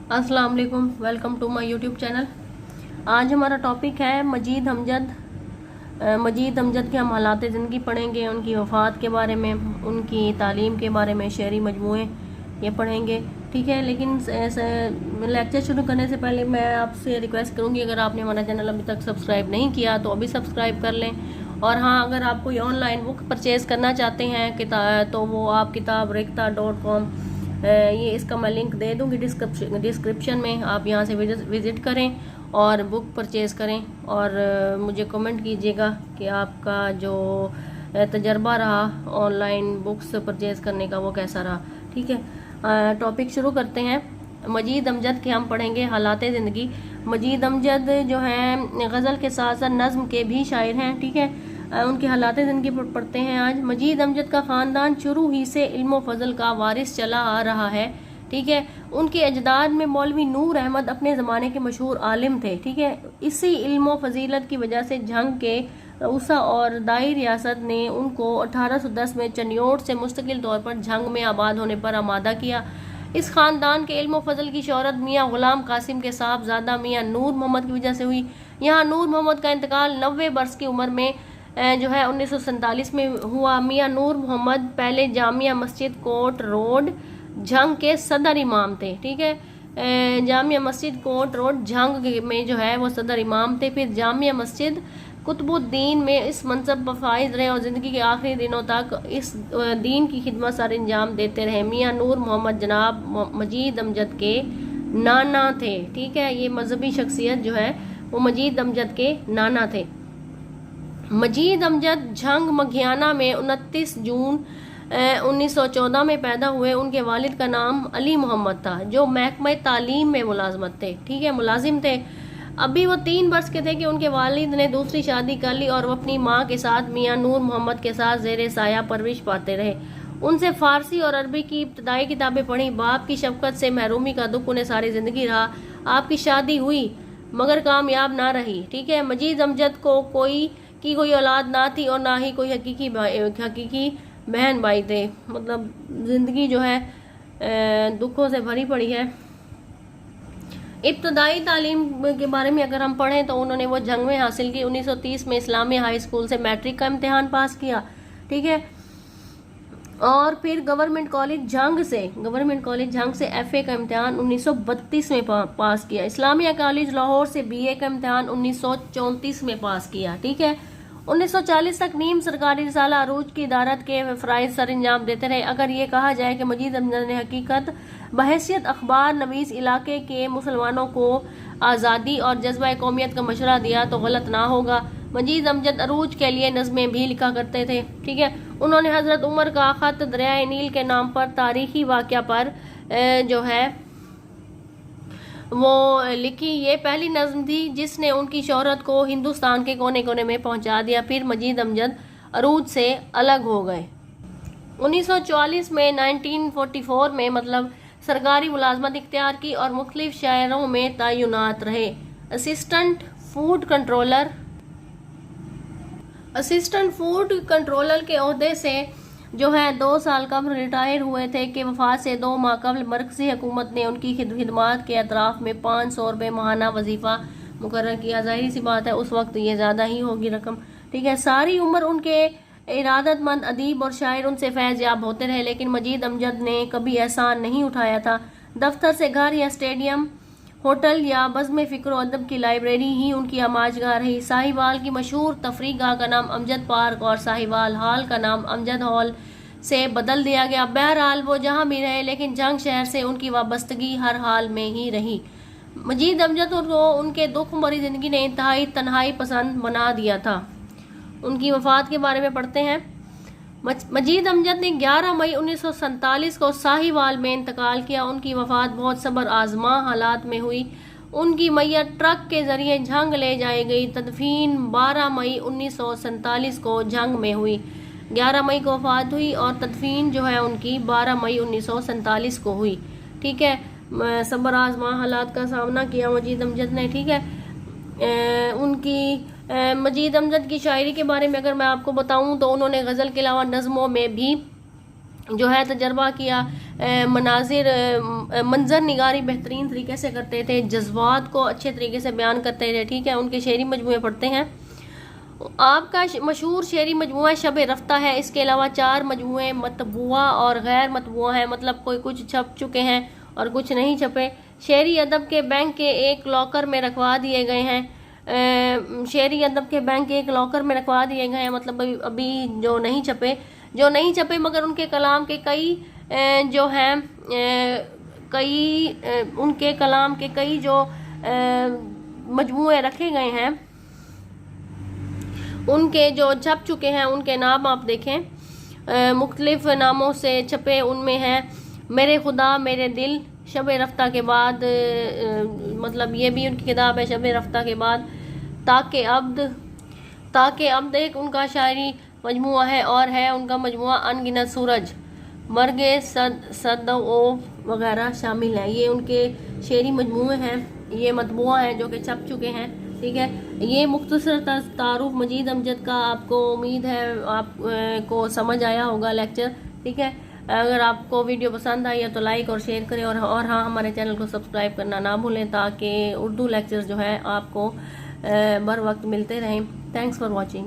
अस्सलाम वालेकुम, welcome to my YouTube channel. आज हमारा टॉपिक है मजीद अमजद। मजीद अमजद के हम हालात ज़िंदगी पढ़ेंगे, उनकी वफ़ात के बारे में, उनकी तालीम के बारे में, शेरी मजमूए ये पढ़ेंगे। ठीक है, लेकिन लेक्चर शुरू करने से पहले मैं आपसे रिक्वेस्ट करूँगी, अगर आपने हमारा चैनल अभी तक सब्सक्राइब नहीं किया तो अभी सब्सक्राइब कर लें। और हाँ, अगर आप कोई ऑनलाइन बुक परचेज़ करना चाहते हैं तो वो आप kitabrekta.com, ये इसका मैं लिंक दे दूँगी डिस्क्रिप्शन में। आप यहाँ से विज़िट करें और बुक परचेज़ करें और मुझे कमेंट कीजिएगा कि आपका जो तजर्बा रहा ऑनलाइन बुक्स परचेज़ करने का वो कैसा रहा। ठीक है, टॉपिक शुरू करते हैं। मजीद अमजद के हम पढ़ेंगे हालात ज़िंदगी। मजीद अमजद जो हैं गज़ल के साथ साथ नज़्म के भी शायर हैं। ठीक है, उनकी हालात ज़िंदगी पढ़ते हैं आज। मजीद अमजद का ख़ानदान शुरू ही से इल्म फ़ज़ल का वारिस चला आ रहा है। ठीक है, उनके अजदाद में मौलवी नूर अहमद अपने ज़माने के मशहूर आलिम थे। ठीक है, इसी इल्म फ़जीलत की वजह से जंग के उसा और दाई रियासत ने उनको 1810 में चनियोट से मुस्तकिल तौर पर जंग में आबाद होने पर आमादा किया। इस ख़ानदान के इल्म फ़ज़ल की शोहरत मियाँ ग़ुलाम कासिम के साहबजादा मियाँ नूर मोहम्मद की वजह से हुई। यहाँ नूर मोहम्मद का इंतकाल 90 बरस की उम्र में जो है 1947 में हुआ। मियाँ नूर मोहम्मद पहले जामिया मस्जिद कोट रोड झंग के सदर इमाम थे। ठीक है, जामिया मस्जिद कोट रोड झंग में जो है वो सदर इमाम थे। फिर जामिया मस्जिद कुतुबुद्दीन में इस मनसब पर फाइज रहे और ज़िंदगी के आखिरी दिनों तक इस दीन की खिदमत सर अंजाम देते रहे। मियाँ नूर मोहम्मद जनाब मजीद अमजद के नाना थे। ठीक है, ये मजहबी शख्सियत जो है वो मजीद अमजद के नाना थे। मजीद अमजद झंग मघियाना में 29 जून 1914 में पैदा हुए। उनके वालिद का नाम अली मोहम्मद था, जो महकमा तालीम में मुलाजमत थे। ठीक है, मुलाजिम थे। अभी वो 3 वर्ष के थे कि उनके वालिद ने दूसरी शादी कर ली और वो अपनी माँ के साथ मियाँ नूर मोहम्मद के साथ ज़ेरे साया परवरिश पाते रहे। उनसे फ़ारसी और अरबी की इब्तदाई किताबें पढ़ी। बाप की शफकत से महरूमी का दुख उन्हें सारी ज़िंदगी रहा। आपकी शादी हुई मगर कामयाब ना रही। ठीक है, मजीद अमजद को कोई औलाद ना थी और ना ही कोई हकीकी बहन भाई थे। मतलब ज़िंदगी जो है दुखों से भरी पड़ी है। इब्तदाई तालीम के बारे में अगर हम पढ़ें तो उन्होंने वो जंग में हासिल की। 1930 में इस्लामी हाई स्कूल से मैट्रिक का इम्तिहान पास किया। ठीक है, और फिर गवर्नमेंट कॉलेज जंग से FA का इम्तिहान 1932 में पास किया। इस्लामिया कॉलेज लाहौर से BA का इम्तिहान 1934 में पास किया। ठीक है, 1940 तक नीम सरकारी रिसाला अरूज की इदारत के फ़राइज़ सर अंजाम देते रहे। अगर ये कहा जाए कि मजीद अमजद ने हकीकत बहैसियत अखबार नवीस इलाके के मुसलमानों को आज़ादी और जज्बा कौमियत का मशवरा दिया तो गलत ना होगा। मजीद अमजद अरूज के लिए नज़में भी लिखा करते थे। ठीक है, उन्होंने हज़रत उमर का ख़त दरियाए नील के नाम पर तारीखी वाक़या पर जो है वो लिखी। ये पहली नज़्म थी जिसने उनकी शोहरत को हिंदुस्तान के कोने कोने में पहुंचा दिया। फिर मजीद अमजद अरूज से अलग हो गए। 1944 में 1944 में मतलब सरकारी मुलाजमत इख्तियार की और मुख्तलिफ शहरों में तैनात रहे। असिस्टेंट फूड कंट्रोलर के ओहदे से जो है 2 साल कबल रिटायर हुए थे कि वफात से 2 माह कबल मरकजी हुकूमत ने उनकी खिदमत के अतराफ में 500 रुपये माहाना वजीफ़ा मुकर्रर किया। जाहिर सी बात है उस वक्त ये ज़्यादा ही होगी रकम। ठीक है, सारी उम्र उनके इरादतमंद अदीब और शायर उनसे फैज़ याब होते रहे, लेकिन मजीद अमजद ने कभी एहसान नहीं उठाया था। दफ्तर से घर या स्टेडियम, होटल या बज़्म फ़िक्र अदब की लाइब्रेरी ही उनकी आमाजगाह रही। साहिवाल की मशहूर तफरीगाह का नाम अमजद पार्क और साहिवाल हॉल का नाम अमजद हॉल से बदल दिया गया। बहरहाल वो जहाँ भी रहे, लेकिन जंग शहर से उनकी वाबस्तगी हर हाल में ही रही। मजीद अमजद को उनके दुख भरी ज़िंदगी ने इंतहाई तन्हाई पसंद बना दिया था। उनकी वफ़ात के बारे में पढ़ते हैं। मजीद अमजद ने 11 मई 1947 को साहिवाल में इंतकाल किया। उनकी वफ़ात बहुत सब्र आजमा हालात में हुई। उनकी मैयत ट्रक के ज़रिए झंग ले जाई गई। तदफीन 12 मई 1947 को झंग में हुई। 11 मई को वफ़ात हुई और तदफीन जो है उनकी 12 मई 1947 को हुई। ठीक है, सब्र आजमा हालात का सामना किया मजीद अमजद ने। ठीक है, उनकी मजीद अमजद की शायरी के बारे में अगर मैं आपको बताऊं तो उन्होंने गज़ल के अलावा नज़मों में भी जो है तजर्बा किया, मंजर निगारी बेहतरीन तरीके से करते थे, जज्बात को अच्छे तरीके से बयान करते थे, ठीक है। उनके शेरी मजमूए पढ़ते हैं। आपका मशहूर शेरी मजमूआ शब रफ्ता है। इसके अलावा 4 मजमूए मतबूआ और गैर मतबूआ हैं, मतलब कोई कुछ छप चुके हैं और कुछ नहीं छपे। शेरी अदब के बैंक के एक लॉकर में रखवा दिए गए हैं। शेरी अदब के बैंक के एक लॉकर में रखवा दिए गए हैं, मतलब अभी जो नहीं छपे मगर उनके कलाम के कई जो हैं उनके कलाम के कई जो मजमूए रखे गए हैं, उनके जो छप चुके हैं उनके नाम आप देखें, मुख्तलिफ नामों से छपे। उनमें है मेरे खुदा मेरे दिल, शब रफ्ता के बाद, मतलब ये भी उनकी किताब है, शब रफ्ता के बाद ताके अब्द एक उनका शायरी मजमुआ है, और है उनका मजमुआ अनगिनत सूरज, मर्गे सद ओ वगैरह शामिल है। ये उनके शेरी मजमुए हैं, ये मतबुआ हैं जो कि छप चुके हैं, ठीक है। ये मुख्तसर तारुफ मजीद अमजद का आपको उम्मीद है आपको समझ आया होगा लेक्चर, ठीक है। अगर आपको वीडियो पसंद आई है तो लाइक और शेयर करें, और हाँ, हमारे चैनल को सब्सक्राइब करना ना भूलें ताकि उर्दू लेक्चर जो है आपको बर वक्त मिलते रहें। Thanks for watching.